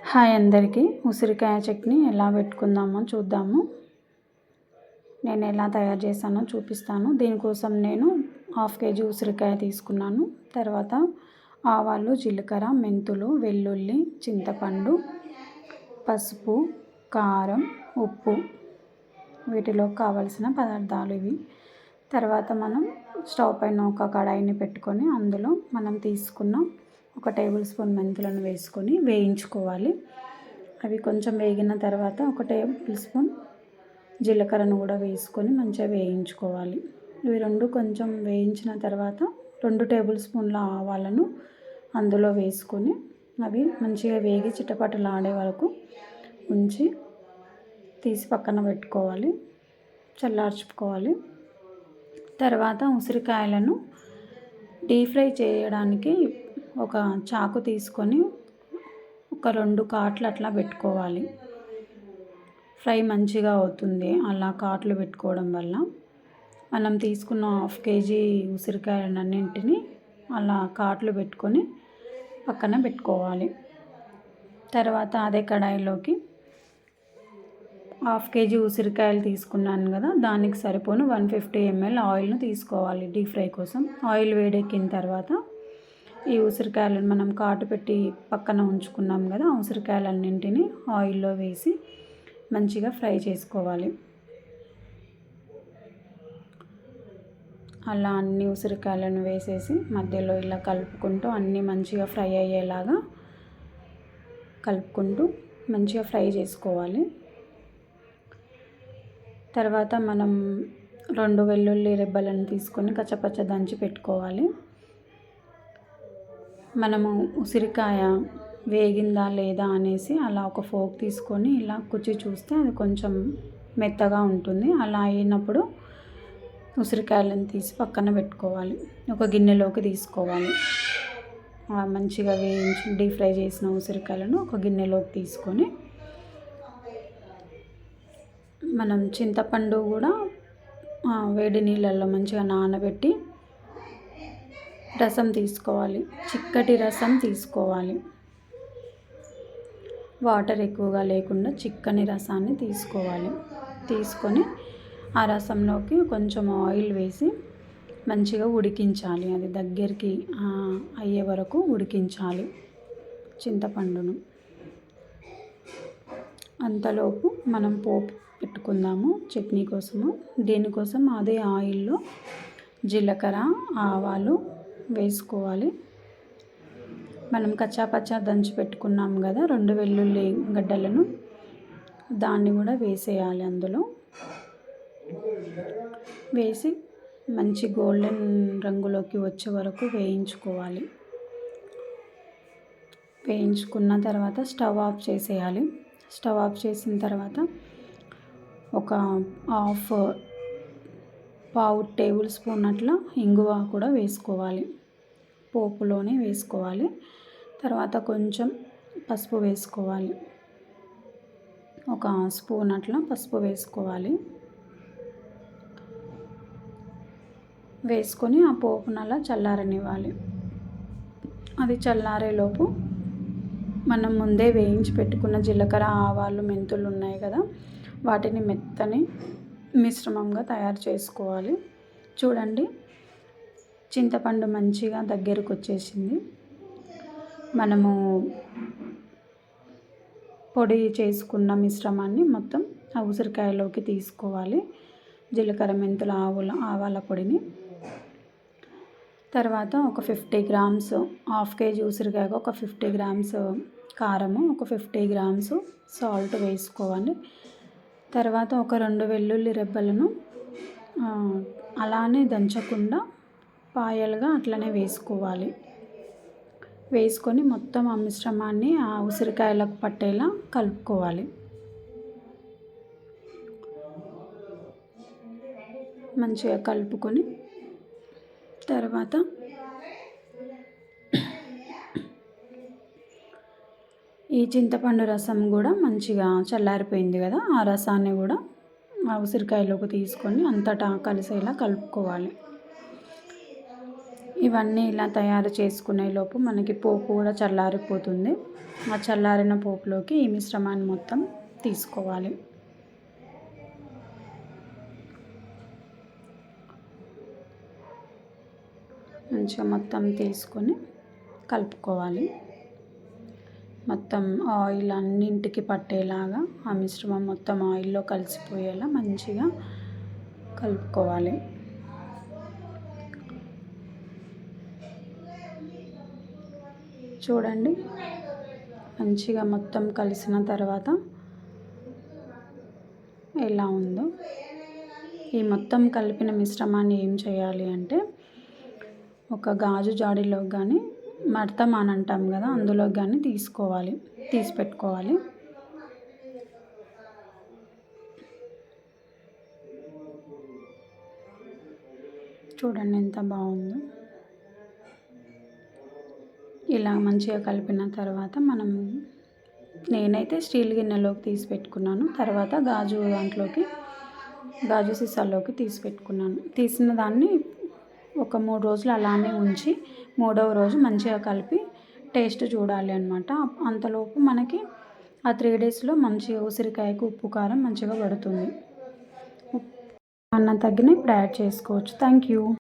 Hi అందరికీ. ఉసిరికాయ చట్నీ ఎలా పెట్టుకుందామో చూద్దాము. నేను ఎలా తయారు చేశానో చూపిస్తాను. దీనికోసం నేను 1/2 కేజీ ఉసిరికాయ తీసుకున్నాను. తర్వాత ఆవాలు, జీలకర్ర, మెంతులు, వెల్లుల్లి, చింతపండు, పసుపు, కారం, ఉప్పు, వీటిలో కావలసిన పదార్థాలు ఇవి. తర్వాత మనం స్టవ్ పైన ఒక కడాయిని పెట్టుకొని అందులో మనం తీసుకున్న 1 టేబుల్ స్పూన్ మెంతులను వేసుకొని వేయించుకోవాలి. అవి కొంచెం వేగిన తర్వాత 1 టేబుల్ స్పూన్ జీలకర్రను కూడా వేసుకొని మంచిగా వేయించుకోవాలి. ఇవి రెండు కొంచెం వేయించిన తర్వాత 2 టేబుల్ స్పూన్ల ఆవాలను అందులో వేసుకొని అవి మంచిగా వేగి చిటపటలాడే వరకు ఉంచి తీసి పక్కన పెట్టుకోవాలి, చల్లార్చుకోవాలి. తర్వాత ఉసిరికాయలను డీప్ ఫ్రై చేయడానికి ఒక చాకు తీసుకొని ఒక 2 కాట్లు అట్లా పెట్టుకోవాలి. ఫ్రై మంచిగా అవుతుంది అలా కాట్లు పెట్టుకోవడం వల్ల. మనం తీసుకున్న 1/2 కేజీ ఉసిరికాయలన్నింటినీ అలా కాట్లు పెట్టుకొని పక్కన పెట్టుకోవాలి. తర్వాత అదే కడాయిలోకి 1/2 కేజీ ఉసిరికాయలు తీసుకున్నాను కదా, దానికి సరిపోను 150 ml ఆయిల్ను తీసుకోవాలి డీప్ ఫ్రై కోసం. ఆయిల్ వేడెక్కిన తర్వాత ఈ ఉసిరికాయలను మనం కాటు పెట్టి పక్కన ఉంచుకున్నాం కదా, ఉసిరికాయలన్నింటినీ ఆయిల్లో వేసి మంచిగా ఫ్రై చేసుకోవాలి. అలా అన్ని ఉసిరికాయలను వేసేసి మధ్యలో ఇలా కలుపుకుంటూ అన్నీ మంచిగా ఫ్రై అయ్యేలాగా కలుపుకుంటూ మంచిగా ఫ్రై చేసుకోవాలి. తర్వాత మనం 2 వెల్లుల్లి రెబ్బలను తీసుకొని కచ్చపచ్చ దంచి పెట్టుకోవాలి. మనము ఉసిరికాయ వేగిందా లేదా అనేసి అలా ఒక ఫోక్ తీసుకొని ఇలా కుచ్చి చూస్తే అది కొంచెం మెత్తగా ఉంటుంది. అలా అయినప్పుడు ఉసిరికాయలను తీసి పక్కన పెట్టుకోవాలి, ఒక గిన్నెలోకి తీసుకోవాలి. మంచిగా వేయించి డీప్ ఫ్రై చేసిన ఉసిరికాయలను ఒక గిన్నెలోకి తీసుకొని మనం చింతపండు కూడా వేడి నీళ్ళల్లో మంచిగా నానబెట్టి రసం తీసుకోవాలి. చిక్కటి రసం తీసుకోవాలి, వాటర్ ఎక్కువగా లేకుండా చిక్కని రసాన్ని తీసుకోవాలి. తీసుకొని ఆ రసంలోకి కొంచెం ఆయిల్ వేసి మంచిగా ఉడికించాలి. అది దగ్గరికి అయ్యే వరకు ఉడికించాలి చింతపండును. అంతలోపు మనం పోపు పెట్టుకుందాము చట్నీ కోసము. దీనికోసం అదే ఆయిల్లో జీలకర్ర, ఆవాలు వేసుకోవాలి. మనం కచ్చాపచ్చా దంచి పెట్టుకున్నాం కదా 2 వెల్లుల్లి గడ్డలను, దాన్ని కూడా వేసేయాలి. అందులో వేసి మంచి గోల్డెన్ రంగులోకి వచ్చే వరకు వేయించుకోవాలి. వేయించుకున్న తర్వాత స్టవ్ ఆఫ్ చేసేయాలి. స్టవ్ ఆఫ్ చేసిన తర్వాత ఒక పావు టేబుల్ స్పూన్ అట్లా ఇంగువ కూడా వేసుకోవాలి, పోపులోనే వేసుకోవాలి. తర్వాత కొంచెం పసుపు వేసుకోవాలి, ఒక స్పూన్ అట్లా పసుపు వేసుకోవాలి. వేసుకొని ఆ పోపును అలా చల్లారనివ్వాలి. అది చల్లారేలోపు మనం ముందే వేయించి పెట్టుకున్న జీలకర్ర, ఆవాలు, మెంతులు ఉన్నాయి కదా, వాటిని మెత్తని మిశ్రమంగా తయారు చేసుకోవాలి. చూడండి, చింతపండు మంచిగా దగ్గరకు వచ్చేసింది. మనము పొడి చేసుకున్న మిశ్రమాన్ని మొత్తం ఆ ఉసిరికాయలోకి తీసుకోవాలి. జీలకర్ర, మెంతుల, ఆవాల పొడిని. తర్వాత ఒక 50 గ్రామ్స్ 1/2 కేజీ ఉసిరికాయకు ఒక 50 గ్రామ్స్ కారము, ఒక 50 గ్రామ్స్ సాల్ట్ వేసుకోవాలి. తర్వాత ఒక 2 వెల్లుల్లి రెబ్బలను అలానే దంచకుండా పాయలుగా అట్లనే వేసుకోవాలి. వేసుకొని మొత్తం ఆ మిశ్రమాన్ని ఆ ఉసిరికాయలకు పట్టేలా కలుపుకోవాలి. మంచిగా కలుపుకొని తర్వాత ఈ చింతపండు రసం కూడా మంచిగా చల్లారిపోయింది కదా, ఆ రసాన్ని కూడా ఆ ఉసిరికాయలోకి తీసుకొని అంతటా కలిసేలా కలుపుకోవాలి. ఇవన్నీ ఇలా తయారు చేసుకునే లోపు మనకి పోపు కూడా చల్లారిపోతుంది. ఆ చల్లారిన పోపులోకి ఈ మిశ్రమాన్ని మొత్తం తీసుకోవాలి. మంచిగా మొత్తం తీసుకొని కలుపుకోవాలి. మొత్తం ఆయిల్ అన్నింటికి పట్టేలాగా ఆ మిశ్రమం మొత్తం ఆయిల్లో కలిసిపోయేలా మంచిగా కలుపుకోవాలి. చూడండి, మంచిగా మొత్తం కలిసిన తర్వాత ఎలా ఉందో. ఈ మొత్తం కలిపిన మిశ్రమాన్ని ఏం చేయాలి అంటే ఒక గాజు జాడీలో కానీ మడతమాన్ అంటాం కదా, అందులో కానీ తీసి పెట్టుకోవాలి. చూడండి ఎంత బాగుందో. ఇలా మంచిగా కలిపిన తర్వాత నేనైతే స్టీల్ గిన్నెలోకి తీసి పెట్టుకున్నాను. తర్వాత గాజు సీసాలోకి తీసి పెట్టుకున్నాను. తీసిన దాన్ని ఒక 3 రోజులు అలానే ఉంచి 3వ రోజు మంచిగా కలిపి టేస్ట్ చూడాలి అన్నమాట. అంతలోపు మనకి ఆ 3 డేస్లో మంచిగా ఉసిరికాయకు ఉప్పు కారం మంచిగా పడుతుంది. అన్నం తగ్గిన ఇప్పుడు యాడ్ చేసుకోవచ్చు. Thank you.